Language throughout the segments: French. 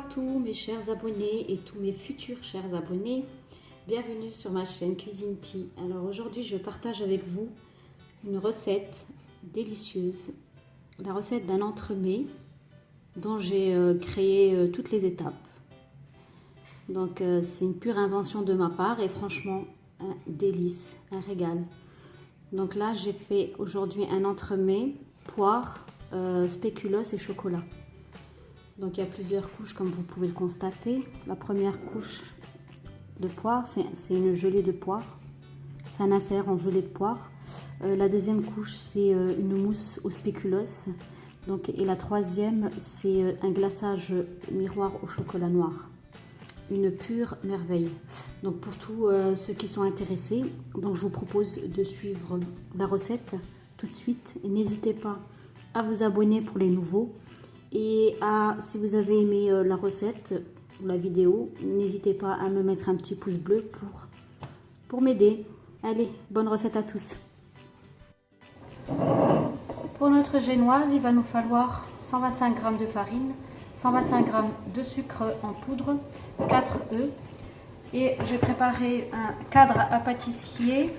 tous mes chers abonnés et tous mes futurs chers abonnés, bienvenue sur ma chaîne Cuisine Tea. Alors aujourd'hui je partage avec vous une recette délicieuse, la recette d'un entremets dont j'ai créé toutes les étapes. Donc c'est une pure invention de ma part et franchement un délice, un régal. Donc là j'ai fait aujourd'hui un entremets poire, spéculoos et chocolat. Donc il y a plusieurs couches comme vous pouvez le constater. La première couche de poire, c'est une gelée de poire. C'est un insert en gelée de poire. La deuxième couche, c'est une mousse au spéculoos. Donc, et la troisième, c'est un glaçage miroir au chocolat noir. Une pure merveille. Donc pour tous ceux qui sont intéressés, donc je vous propose de suivre la recette tout de suite. Et n'hésitez pas à vous abonner pour les nouveaux. Et si vous avez aimé la recette ou la vidéo, n'hésitez pas à me mettre un petit pouce bleu pour m'aider. Allez, bonne recette à tous. Pour notre génoise, il va nous falloir 125 g de farine, 125 g de sucre en poudre, 4 œufs. Et j'ai préparé un cadre à pâtisserie,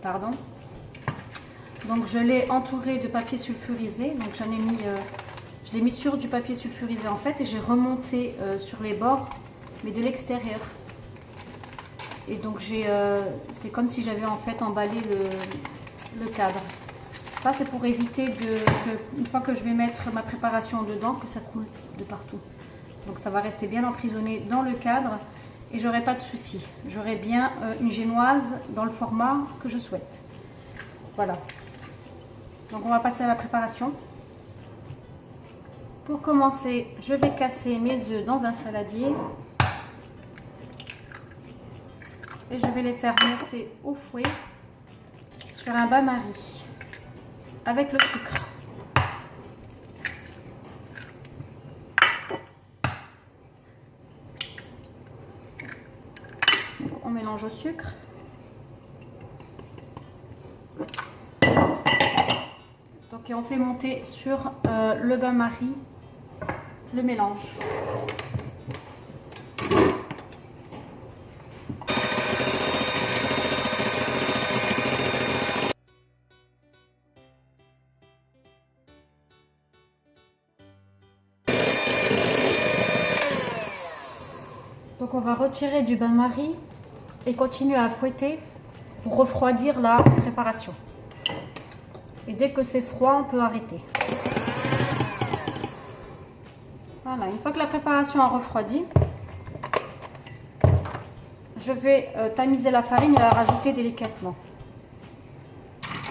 pardon. Donc je l'ai entouré de papier sulfurisé, donc je l'ai mis sur du papier sulfurisé en fait et j'ai remonté sur les bords mais de l'extérieur. Et donc c'est comme si j'avais en fait emballé le cadre. Ça c'est pour éviter une fois que je vais mettre ma préparation dedans, que ça coule de partout. Donc ça va rester bien emprisonné dans le cadre et j'aurai pas de souci. J'aurai bien une génoise dans le format que je souhaite. Voilà. Donc on va passer à la préparation. Pour commencer, je vais casser mes œufs dans un saladier. Et je vais les faire monter au fouet sur un bain-marie avec le sucre. Donc on mélange au sucre. Et on fait monter sur le bain-marie le mélange. Donc on va retirer du bain-marie et continuer à fouetter pour refroidir la préparation. Et dès que c'est froid, on peut arrêter. Voilà, une fois que la préparation a refroidi, je vais tamiser la farine et la rajouter délicatement.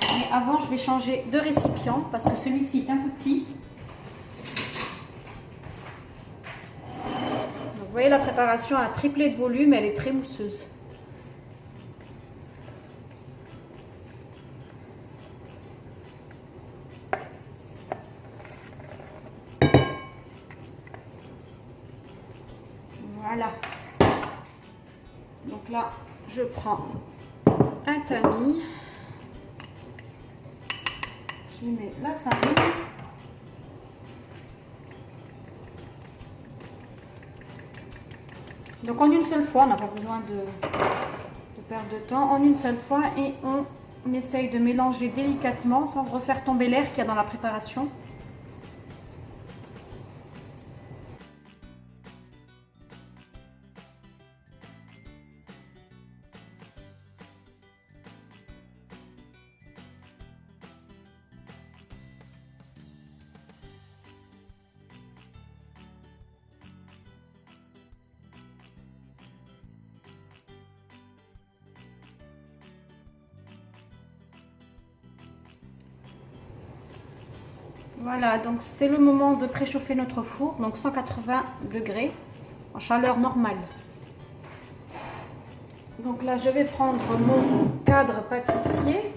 Mais avant, je vais changer de récipient parce que celui-ci est un peu petit. Donc, vous voyez, la préparation a triplé de volume, elle est très mousseuse. Voilà. Donc là, je prends un tamis. Je mets la farine. Donc en une seule fois, on n'a pas besoin de perdre de temps. En une seule fois et on essaye de mélanger délicatement sans refaire tomber l'air qu'il y a dans la préparation. Voilà, donc c'est le moment de préchauffer notre four, donc 180 degrés en chaleur normale. Donc là, je vais prendre mon cadre pâtissier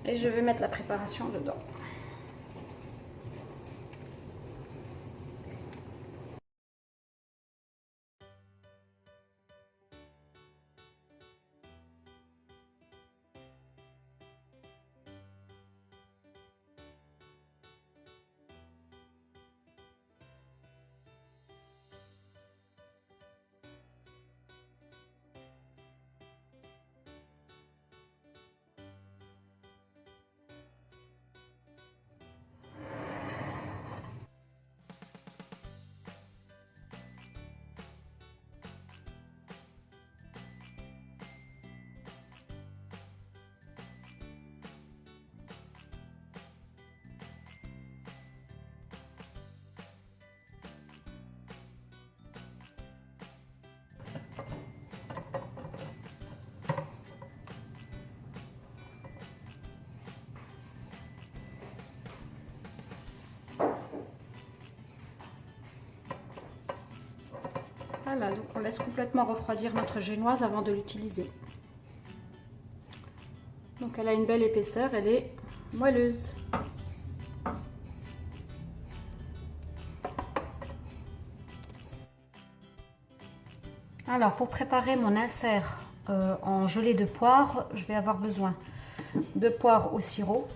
et je vais mettre la préparation dedans. Voilà, donc on laisse complètement refroidir notre génoise avant de l'utiliser. Donc elle a une belle épaisseur, elle est moelleuse. Alors pour préparer mon insert en gelée de poire, je vais avoir besoin de poire au sirop.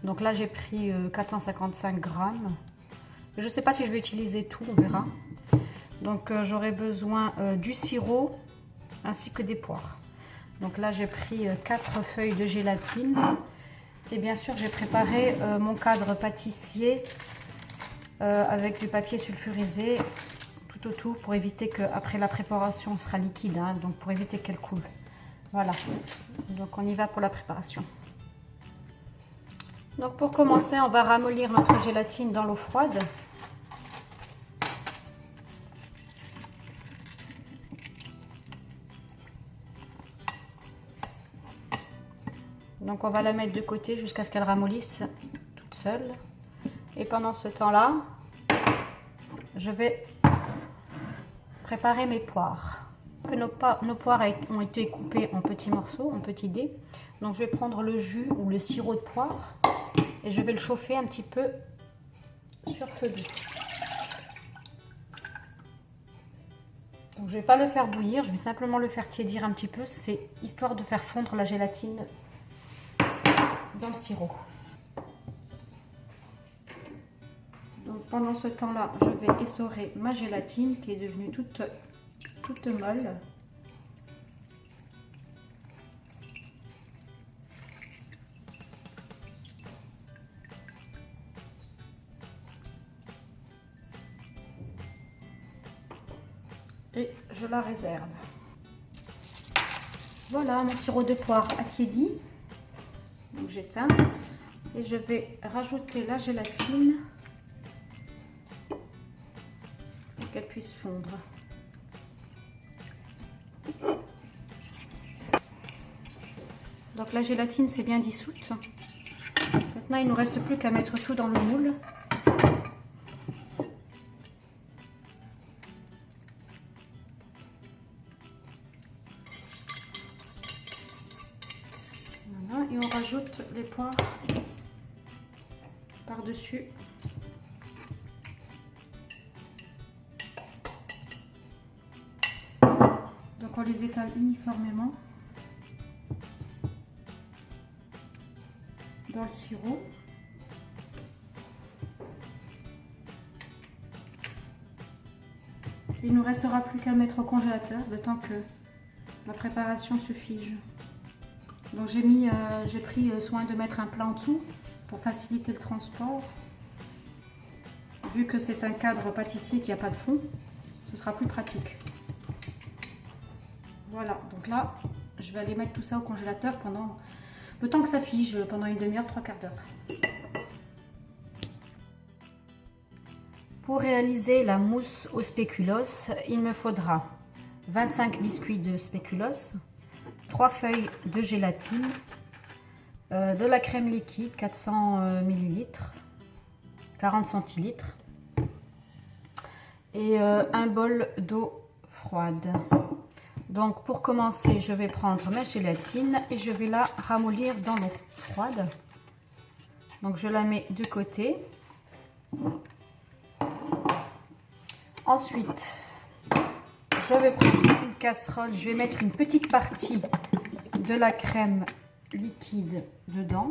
Donc là j'ai pris 455 grammes. Je ne sais pas si je vais utiliser tout, on verra. Donc j'aurai besoin du sirop ainsi que des poires. Donc là j'ai pris 4 feuilles de gélatine. Et bien sûr j'ai préparé mon cadre pâtissier avec du papier sulfurisé tout autour pour éviter qu'après la préparation sera liquide, hein, donc pour éviter qu'elle coule. Voilà, donc on y va pour la préparation. Donc pour commencer, on va ramollir notre gélatine dans l'eau froide. Donc on va la mettre de côté jusqu'à ce qu'elle ramollisse toute seule. Et pendant ce temps-là, je vais préparer mes poires. Nos poires ont été coupées en petits morceaux, en petits dés. Donc je vais prendre le jus ou le sirop de poire et je vais le chauffer un petit peu sur feu doux. Donc je ne vais pas le faire bouillir, je vais simplement le faire tiédir un petit peu. C'est histoire de faire fondre la gélatine dans le sirop. Donc pendant ce temps-là, je vais essorer ma gélatine qui est devenue toute molle. Et je la réserve. Voilà, mon sirop de poire a tiédi. Donc j'éteins et je vais rajouter la gélatine pour qu'elle puisse fondre. Donc la gélatine c'est bien dissoute. Maintenant il ne nous reste plus qu'à mettre tout dans le moule. Voilà, et on rajoute les poires par-dessus. Donc on les étale uniformément dans le sirop. Il ne nous restera plus qu'à mettre au congélateur le temps que la préparation se fige. Donc j'ai pris soin de mettre un plat en dessous pour faciliter le transport. Vu que c'est un cadre pâtissier qui n'a pas de fond, ce sera plus pratique. Voilà, donc là, je vais aller mettre tout ça au congélateur pendant le temps que ça fige, pendant une demi-heure, 3/4 d'heure. Pour réaliser la mousse au spéculoos, il me faudra 25 biscuits de spéculoos, 3 feuilles de gélatine, de la crème liquide 400 ml, 40 centilitres et un bol d'eau froide. Donc pour commencer, je vais prendre ma gélatine et je vais la ramollir dans l'eau froide. Donc je la mets de côté. Ensuite, je vais prendre une casserole, je vais mettre une petite partie de la crème liquide dedans.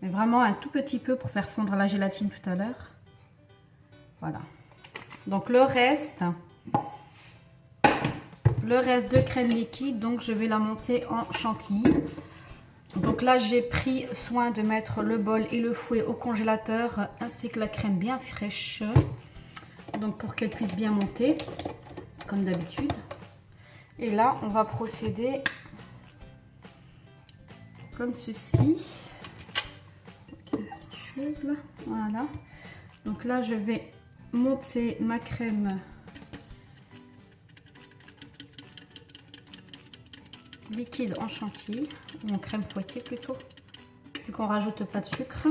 Mais vraiment un tout petit peu pour faire fondre la gélatine tout à l'heure. Voilà. Donc le reste de crème liquide, donc je vais la monter en chantilly. Donc là j'ai pris soin de mettre le bol et le fouet au congélateur ainsi que la crème bien fraîche. Donc pour qu'elle puisse bien monter comme d'habitude. Et là on va procéder comme ceci. Une petite chose là. Voilà. Donc là je vais monter ma crème liquide en chantilly, ou en crème fouettée plutôt, vu qu'on rajoute pas de sucre.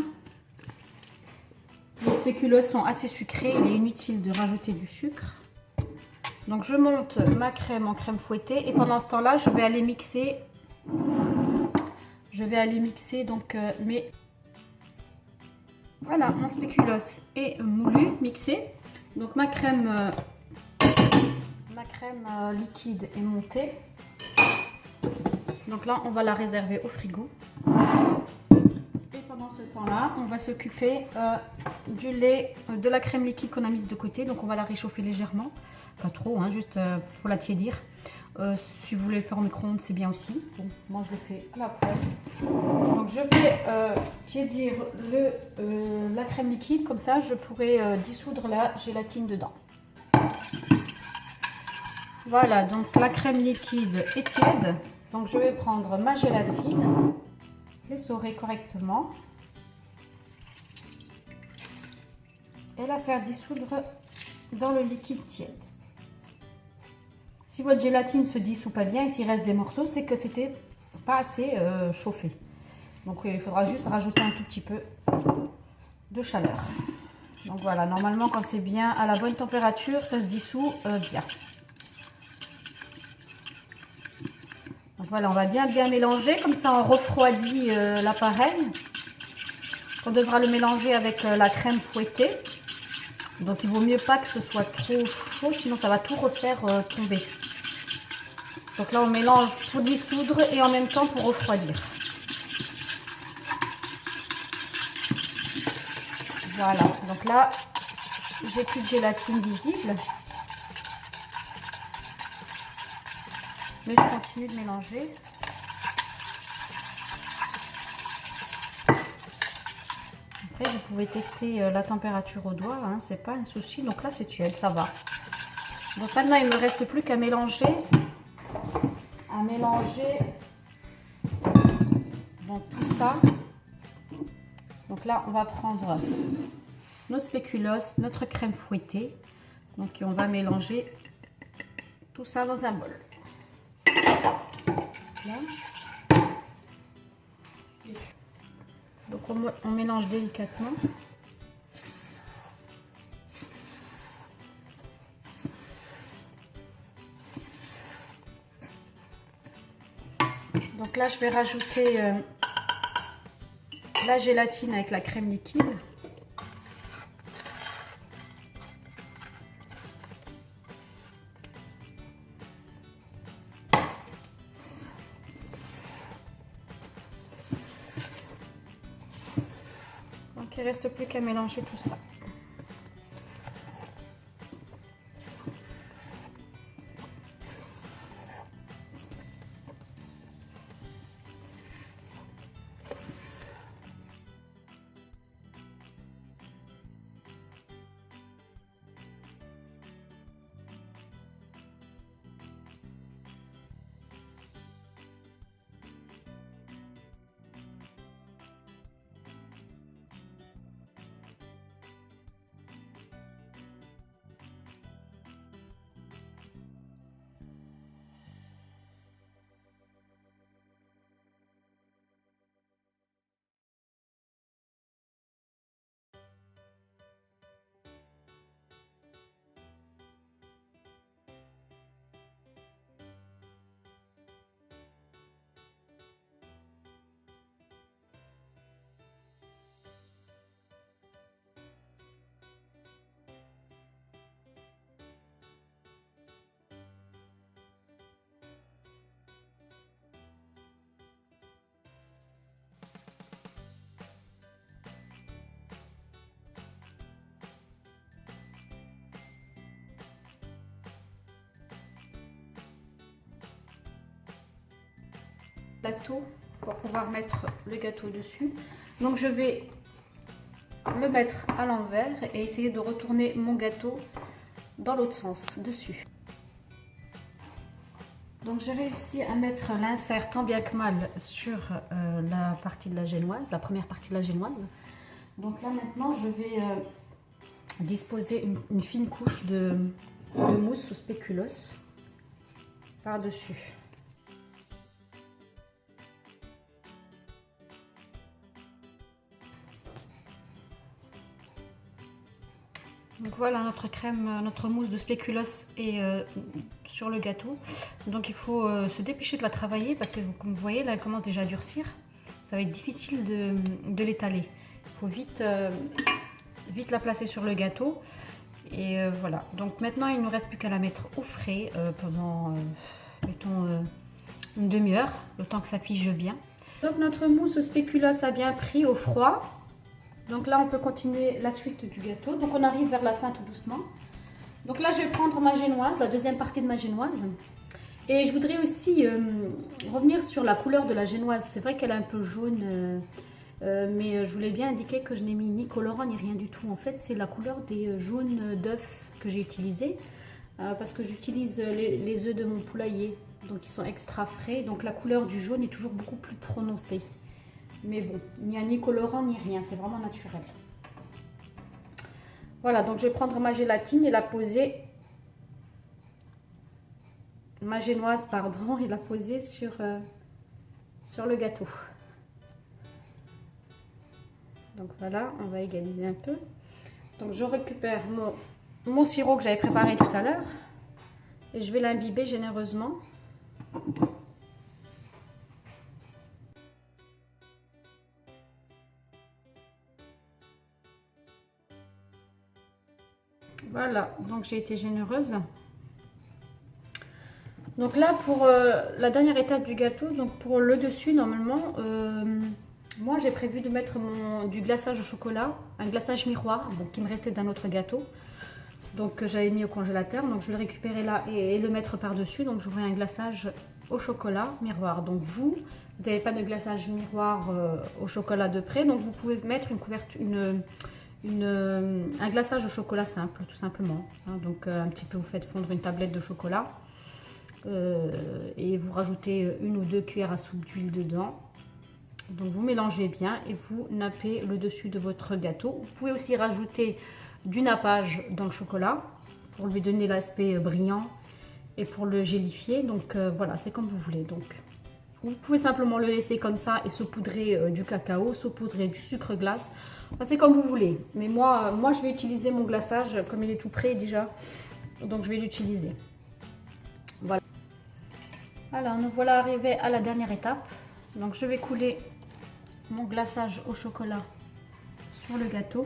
Les spéculoos sont assez sucrés, il est inutile de rajouter du sucre. Donc je monte ma crème en crème fouettée et pendant ce temps-là, je vais aller mixer. Donc voilà, mon spéculoos est moulu, mixé. Donc ma crème liquide est montée. Donc là, on va la réserver au frigo. Et pendant ce temps-là, on va s'occuper du lait, de la crème liquide qu'on a mise de côté. Donc on va la réchauffer légèrement. Pas trop, hein, juste faut la tiédir. Si vous voulez le faire au micro-ondes, c'est bien aussi. Bon, moi je le fais à la poêle. Donc je vais tiédir la crème liquide, comme ça je pourrai dissoudre la gélatine dedans. Voilà, donc la crème liquide est tiède. Donc je vais prendre ma gélatine, l'essorer correctement et la faire dissoudre dans le liquide tiède. Si votre gélatine se dissout pas bien et s'il reste des morceaux, c'est que c'était pas assez chauffé. Donc il faudra juste rajouter un tout petit peu de chaleur. Donc voilà, normalement quand c'est bien à la bonne température, ça se dissout bien. Donc voilà, on va bien mélanger, comme ça on refroidit l'appareil. On devra le mélanger avec la crème fouettée. Donc il vaut mieux pas que ce soit trop chaud, sinon ça va tout refaire tomber. Donc là on mélange pour dissoudre et en même temps pour refroidir. Voilà, donc là j'ai plus de gélatine visible. Mais je continue de mélanger. Après vous pouvez tester la température au doigt, hein, c'est pas un souci. Donc là c'est tiède, ça va. Donc maintenant il ne me reste plus qu'à mélanger. Donc tout ça. Donc là on va prendre nos spéculoos, notre crème fouettée. Donc on va mélanger tout ça dans un bol. Là. Donc on mélange délicatement. Donc là je vais rajouter la gélatine avec la crème liquide. Donc il ne reste plus qu'à mélanger tout ça. Plateau pour pouvoir mettre le gâteau dessus. Donc je vais le mettre à l'envers et essayer de retourner mon gâteau dans l'autre sens dessus. Donc j'ai réussi à mettre l'insert tant bien que mal sur la partie de la génoise, la première partie de la génoise. Donc là maintenant je vais disposer une fine couche de mousse au spéculoos par-dessus. Donc voilà, notre crème, notre mousse de spéculoos est sur le gâteau. Donc il faut se dépêcher de la travailler parce que comme vous voyez, là elle commence déjà à durcir. Ça va être difficile de l'étaler. Il faut vite la placer sur le gâteau. Et voilà, donc maintenant il ne nous reste plus qu'à la mettre au frais pendant, mettons, une demi-heure, le temps que ça fige bien. Donc notre mousse au spéculoos a bien pris au froid. Donc là on peut continuer la suite du gâteau. Donc on arrive vers la fin tout doucement. Donc là je vais prendre ma génoise, la deuxième partie de ma génoise. Et je voudrais aussi revenir sur la couleur de la génoise. C'est vrai qu'elle est un peu jaune, mais je voulais bien indiquer que je n'ai mis ni colorant ni rien du tout. En fait c'est la couleur des jaunes d'œufs que j'ai utilisé. Parce que j'utilise les œufs de mon poulailler. Donc ils sont extra frais. Donc la couleur du jaune est toujours beaucoup plus prononcée. Mais bon, il n'y a ni colorant ni rien, c'est vraiment naturel. Voilà, donc je vais prendre ma gélatine et la poser, ma génoise, pardon, et la poser sur le gâteau. Donc voilà, on va égaliser un peu. Donc je récupère mon sirop que j'avais préparé tout à l'heure et je vais l'imbiber généreusement. Voilà, donc j'ai été généreuse. Donc là pour la dernière étape du gâteau, donc pour le dessus normalement, moi j'ai prévu de mettre du glaçage au chocolat, un glaçage miroir, bon, qui me restait d'un autre gâteau. Donc que j'avais mis au congélateur, donc je vais le récupérer là et le mettre par dessus. Donc j'aurai un glaçage au chocolat miroir. Donc vous n'avez pas de glaçage miroir au chocolat de près, donc vous pouvez mettre une couverture, un glaçage au chocolat simple, tout simplement. Hein, donc un petit peu, vous faites fondre une tablette de chocolat et vous rajoutez 1 ou 2 cuillères à soupe d'huile dedans. Donc vous mélangez bien et vous nappez le dessus de votre gâteau. Vous pouvez aussi rajouter du nappage dans le chocolat pour lui donner l'aspect brillant et pour le gélifier. Donc voilà, c'est comme vous voulez. Donc vous pouvez simplement le laisser comme ça et saupoudrer du cacao, saupoudrer du sucre glace. Enfin, c'est comme vous voulez. Mais moi je vais utiliser mon glaçage comme il est tout prêt déjà. Donc je vais l'utiliser. Voilà. Alors nous voilà arrivés à la dernière étape. Donc je vais couler mon glaçage au chocolat sur le gâteau.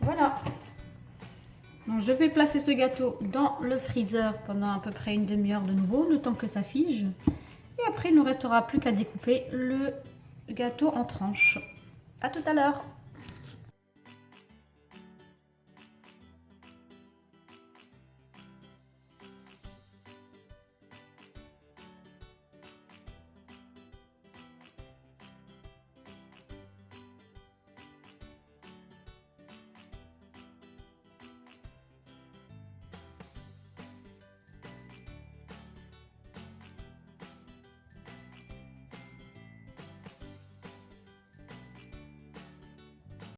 Voilà. Donc, je vais placer ce gâteau dans le freezer pendant à peu près une demi-heure de nouveau, le temps que ça fige. Et après, il ne nous restera plus qu'à découper le gâteau en tranches. À tout à l'heure.